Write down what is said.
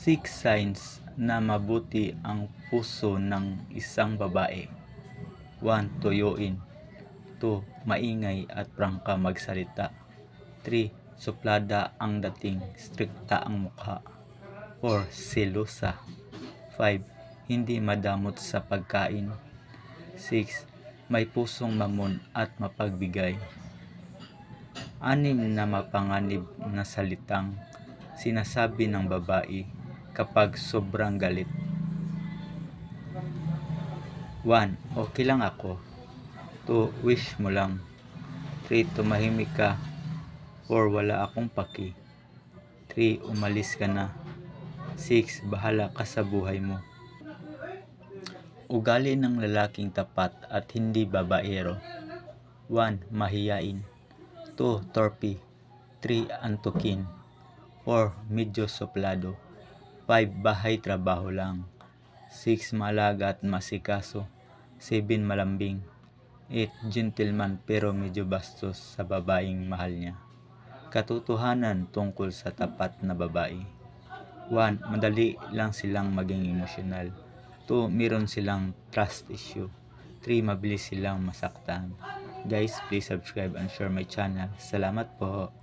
6 signs na mabuti ang puso ng isang babae. 1. Tuyuin. 2. Maingay at prangka magsalita. 3. Suplada ang dating, strikta ang mukha. 4. Selosa. 5. Hindi madamot sa pagkain. 6. May pusong mamon at mapagbigay. 6 na mapanganib na salitang sinasabi ng babae kapag sobrang galit. 1. Okay lang ako. 2. Wish mo lang. 3. Tumahimik ka. 4. Wala akong paki. 3. Umalis ka na. 6. Bahala ka sa buhay mo. Ugali ng lalaking tapat at hindi babaero. 1. Mahiyain. 2. Torpe. 3. Antukin. 4. Medyo suplado. 5. Bahay trabaho lang. 6. Malaga at masikaso. 7. Malambing. 8. Gentleman pero medyo bastos sa babaeng mahal niya. Katotohanan tungkol sa tapat na babae. 1. Madali lang silang maging emosyonal. 2. Meron silang trust issue. 3. Mabilis silang masaktan. Guys, please subscribe and share my channel. Salamat po.